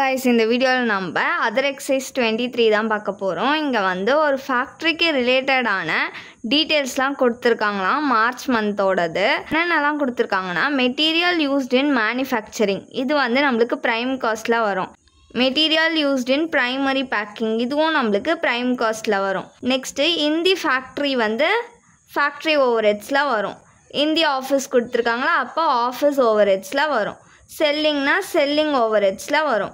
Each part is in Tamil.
guys, இந்த வீடியோவில் நம்ம அதர் எக்ஸசைஸ் 23 தான் பார்க்க போகிறோம். இங்கே வந்து ஒரு ஃபேக்ட்ரிக்கு ரிலேட்டடான டீட்டெயில்ஸ்லாம் கொடுத்துருக்காங்களாம். மார்ச் மந்தோடது என்னென்னலாம் கொடுத்துருக்காங்கன்னா, மெட்டீரியல் யூஸ்ட் இன் மேனுஃபேக்சரிங், இது வந்து நம்மளுக்கு ப்ரைம் காஸ்ட்டில் வரும். Material used in primary packing, இதுவும் நம்மளுக்கு ப்ரைம் காஸ்ட்டில் வரும். நெக்ஸ்ட்டு இந்தி ஃபேக்ட்ரி வந்து ஃபேக்ட்ரி ஓவர் ஹெட்ஸில் வரும். இந்தி ஆஃபீஸ் கொடுத்துருக்காங்களா, அப்போ ஆஃபீஸ் ஓவர் ஹெட்ஸில் வரும். செல்லிங்னா செல்லிங் ஓவர் ஹெட்ஸில் வரும்.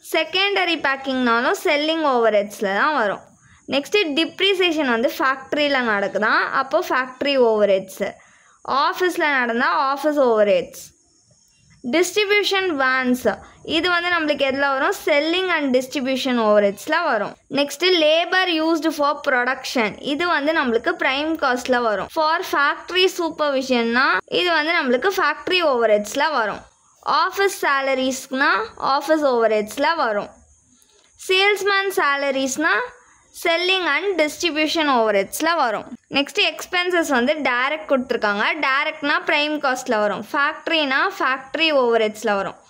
செகண்டரி பேக்கிங்னாலும் செல்லிங் ஓவர் ஹெட்ஸில் தான் வரும். நெக்ஸ்ட்டு டிப்ரிசியேஷன் வந்து ஃபேக்ட்ரியில் நடக்குதான், அப்போது ஃபேக்ட்ரி ஓவர் ஹெட்ஸு. ஆஃபீஸில் நடந்தால் office over heads. Distribution vans, இது வந்து நம்மளுக்கு எதில் வரும், செல்லிங் அண்ட் டிஸ்ட்ரிபியூஷன் ஓவர் ஹெட்ஸில் வரும். Next labour used for production, இது வந்து நம்மளுக்கு ப்ரைம் காஸ்ட்டில் வரும். ஃபார் ஃபேக்ட்ரி சூப்பர்விஷன்னா இது வந்து நம்மளுக்கு ஃபேக்ட்ரி ஓவர் ஹெட்ஸில் வரும். ஆஃபீஸ் சேலரிஸ்னா ஆஃபீஸ் ஓவர் ஹெட்ஸில் வரும். சேல்ஸ்மேன் சேலரிஸ்னால் செல்லிங் அண்ட் டிஸ்ட்ரிபியூஷன் ஓவர் ஹெட்ஸில் வரும். நெக்ஸ்ட்டு எக்ஸ்பென்சஸ் வந்து டைரக்ட் கொடுத்துருக்காங்க. டைரக்ட்னா ப்ரைம் காஸ்ட்டில் வரும். ஃபேக்ட்ரினா ஃபேக்ட்ரி ஓவர் ஹெட்ஸில் வரும்.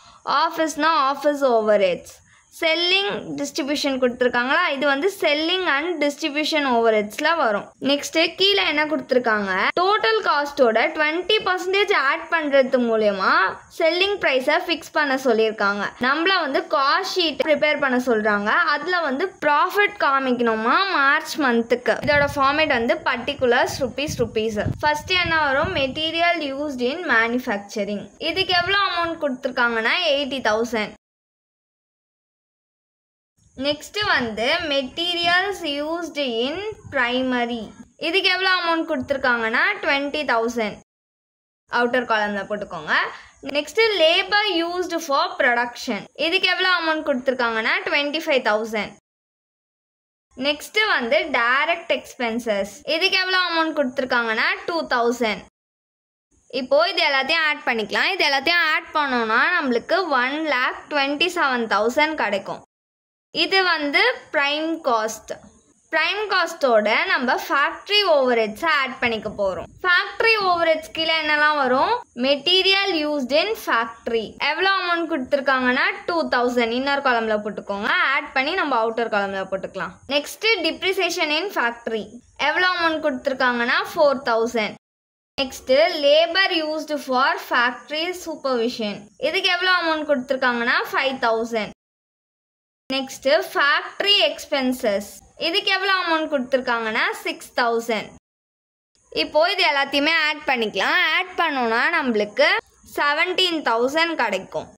ஆஃபீஸ்னா office over heads. Selling distribution கொடுத்துருக்காங்களா, இது வந்து செல்லிங் அண்ட் டிஸ்ட்ரிபியூஷன் ஓவர் ஹெட்ஸில் வரும். நெக்ஸ்ட்டு கீழே என்ன கொடுத்துருக்காங்க, டோட்டல் காஸ்ட்டோட 20% ஆட் பண்ணுறது மூலயமா செல்லிங் ப்ரைஸை ஃபிக்ஸ் பண்ண சொல்லியிருக்காங்க. நம்மள வந்து காஸ்ட் ஷீட் ப்ரிப்பேர் பண்ண சொல்கிறாங்க. அதில் வந்து ப்ராஃபிட் காமிக்கணுமா மார்ச் மந்த்துக்கு. இதோட ஃபார்மேட் வந்து பர்டிகுலர்ஸ் ருபீஸ். ஃபர்ஸ்ட் என்ன வரும், மெட்டீரியல் யூஸ்ட் இன் மேனுஃபேக்சரிங், இதுக்கு எவ்வளோ அமௌண்ட் கொடுத்துருக்காங்கன்னா 80,000. நெக்ஸ்ட்டு வந்து மெட்டீரியல்ஸ் யூஸ்டு இன் ப்ரைமரி, இதுக்கு எவ்வளோ அமௌண்ட் கொடுத்துருக்காங்கன்னா 20,000. அவுட்டர் காலமில் போட்டுக்கோங்க. Next labour used for production, இதுக்கு எவ்வளோ அமௌண்ட் கொடுத்துருக்காங்கன்னா 25,000. நெக்ஸ்ட்டு வந்து டைரக்ட் எக்ஸ்பென்சஸ், இதுக்கு எவ்வளோ அமௌண்ட் கொடுத்துருக்காங்கன்னா 2,000. இப்போது இது எல்லாத்தையும் ஆட் பண்ணிக்கலாம். இது எல்லாத்தையும் ஆட் பண்ணோன்னா நம்மளுக்கு 1,27,000 கிடைக்கும். இது வந்து ப்ரைம் காஸ்ட். ப்ரைம் காஸ்ட்டோட நம்ம ஃபேக்ட்ரி ஓவர் ஹெட்ஸை ஆட் பண்ணிக்க போகிறோம். ஃபேக்ட்ரி ஓவர் ஹெட்ஸ் கீழே என்னெல்லாம் வரும், மெட்டீரியல் யூஸ்ட் இன் ஃபேக்ட்ரி, எவ்வளோ அமௌண்ட் கொடுத்துருக்காங்கன்னா 2,000. இன்னர் காலமில் போட்டுக்கோங்க. ஆட் பண்ணி நம்ம அவுட்டர் காலமில் போட்டுக்கலாம். நெக்ஸ்ட்டு டிப்ரிசியேஷன் இன் ஃபேக்ட்ரி, எவ்வளோ அமௌண்ட் கொடுத்துருக்காங்கன்னா 4,000. Next labour used for factory supervision, இதுக்கு எவ்வளோ அமௌண்ட் கொடுத்துருக்காங்கன்னா 5,000. நெக்ஸ்ட்டு ஃபேக்ட்ரி எக்ஸ்பென்சஸ், இதுக்கு எவ்வளோ அமௌண்ட் கொடுத்துருக்காங்கன்னா 6,000. இப்போது இது எல்லாத்தையுமே ஆட் பண்ணிக்கலாம். ஆட் பண்ணோன்னா நம்மளுக்கு 17,000 கிடைக்கும்.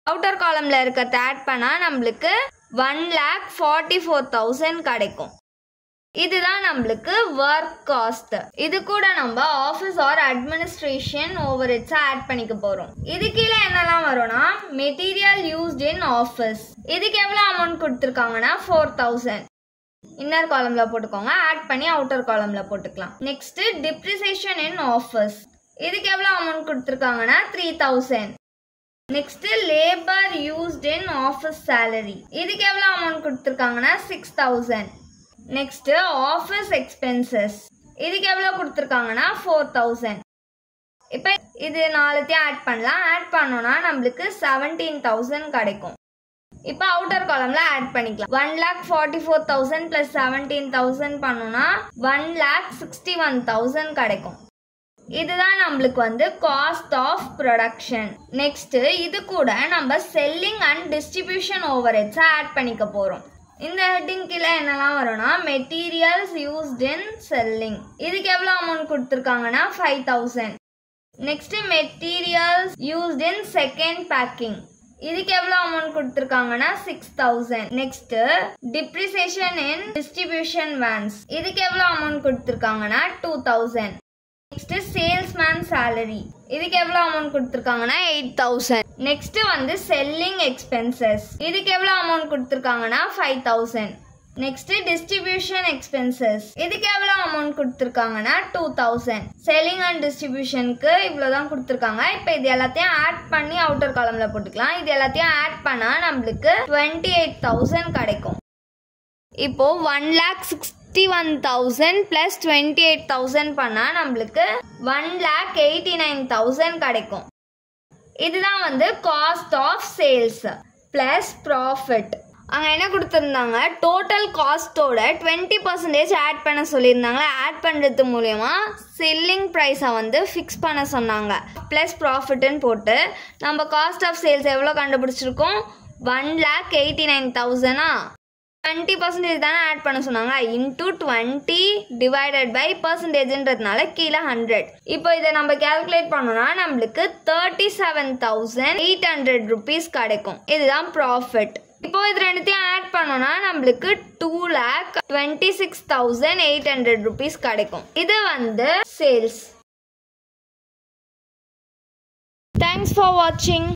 அவுட்டர் காலமில் இருக்கிறத ஆட் பண்ணால் நம்மளுக்கு 1,44,000 கிடைக்கும். இதுதான் நம்மளுக்கு ஒர்க் காஸ்ட். இது கூட நம்ம ஆஃபீஸ் ஆர் அட்மினிஸ்ட்ரேஷன் ஓவர் ஹெட்ஸை ஆட் பண்ணிக்க போகிறோம். இது கீழே என்னெல்லாம் வரும்னா, மெட்டீரியல் யூஸ்ட் இன் ஆஃபீஸ், இதுக்கு எவ்வளோ அமௌண்ட் கொடுத்துருக்காங்கன்னா 4,000. இன்னர் காலமில் போட்டுக்கோங்க. ஆட் பண்ணி அவுட்டர் காலமில் போட்டுக்கலாம். நெக்ஸ்ட்டு டிப்ரிசியேஷன் இன் ஆஃபீஸ், இதுக்கு எவ்வளோ அமௌண்ட் கொடுத்துருக்காங்கன்னா 3,000. Next labour used in office salary, இதுக்கு எவ்வளோ அமௌண்ட் கொடுத்துருக்காங்கன்னா 6,000. நெக்ஸ்ட்டு ஆஃபீஸ் எக்ஸ்பென்சஸ், இதுக்கு எவ்வளோ கொடுத்துருக்காங்கன்னா 4,000. இப்போ இது நாலுத்தையும் ஆட் பண்ணலாம். ஆட் பண்ணோன்னா நம்மளுக்கு 17,000 கிடைக்கும். இப்போ அவுட்டர் காலமில் ஆட் பண்ணிக்கலாம். 1,44,000 + 17,000 பண்ணோன்னா 1,61,000 கிடைக்கும். இதுதான் நம்மளுக்கு வந்து காஸ்ட் ஆஃப் ப்ரொடக்ஷன். நெக்ஸ்ட்டு இது கூட நம்ம செல்லிங் அண்ட் டிஸ்ட்ரிபியூஷன் ஓவர் ஹெட்ஸை ஆட் பண்ணிக்க போகிறோம். இந்த ஹெட்டிங் கீழே என்னெல்லாம் வரும்னா, மெட்டீரியல்ஸ் யூஸ்ட் இன் செல்லிங், இதுக்கு எவ்வளோ அமௌண்ட் கொடுத்துருக்காங்கன்னா 5,000. Next materials used in second packing, இதுக்கு எவ்வளோ அமௌண்ட் கொடுத்துருக்காங்கன்னா 6,000. Next depreciation in distribution vans, இதுக்கு எவ்வளோ அமௌண்ட் கொடுத்துருக்காங்கன்னா 2,000. நெக்ஸ்ட் சேல்ஸ்மேன் சேலரி, இதுக்கு எவ்வளோ அமௌண்ட் கொடுத்துருக்காங்கன்னா 8,000. நெக்ஸ்ட் வந்து செல்லிங் எக்ஸ்பென்சஸ், இதுக்கு எவ்வளோ அமௌண்ட் கொடுத்துருக்காங்கன்னா 5,000. நெக்ஸ்ட் டிஸ்ட்ரிபியூஷன் எக்ஸ்பென்சஸ், இதுக்கு எவ்வளோ அமௌண்ட் கொடுத்துருக்காங்கன்னா 2,000. செல்லிங் அண்ட் டிஸ்ட்ரிபியூஷனுக்கு இவ்வளோதான் கொடுத்துருக்காங்க. இப்போ இது எல்லாத்தையும் ஆட் பண்ணி அவுட்டர் காலமில் போட்டுக்கலாம். இது எல்லாத்தையும் ஆட் பண்ணால் நம்மளுக்கு 28,000 கிடைக்கும். இப்போது 1,61,000 + 28,000 பண்ணால் நம்மளுக்கு 1,89,000 கிடைக்கும். இதுதான் வந்து cost of sales. Plus profit. அங்கே என்ன கொடுத்துருந்தாங்க, டோட்டல் காஸ்ட்டோட 20% ஆட் பண்ண சொல்லியிருந்தாங்க. ஆட் பண்ணுறது மூலயமா செல்லிங் ப்ரைஸை வந்து ஃபிக்ஸ் பண்ண சொன்னாங்க. ப்ளஸ் ப்ராஃபிட்டுன்னு போட்டு நம்ம காஸ்ட் ஆஃப் சேல்ஸ் எவ்வளோ கண்டுபிடிச்சிருக்கோம், 1,89,000. 20% தானே ஆட் பண்ண சொன்னாங்க. இன்டூ 20 டிவைடட் பை பர்சன்டேஜ்ன்றதுனால கீழே 100. இப்போ இதை நம்ம கேல்குலேட் பண்ணோம்னா நம்மளுக்கு 37,800 rupees கிடைக்கும். இதுதான் ப்ராஃபிட். இப்போ இது ரெண்டுத்தையும் ஆட் பண்ணோம்னா நம்மளுக்கு 2,26,800 rupees கிடைக்கும். இது வந்து சேல்ஸ். தேங்க்ஸ் ஃபார் வாட்சிங்.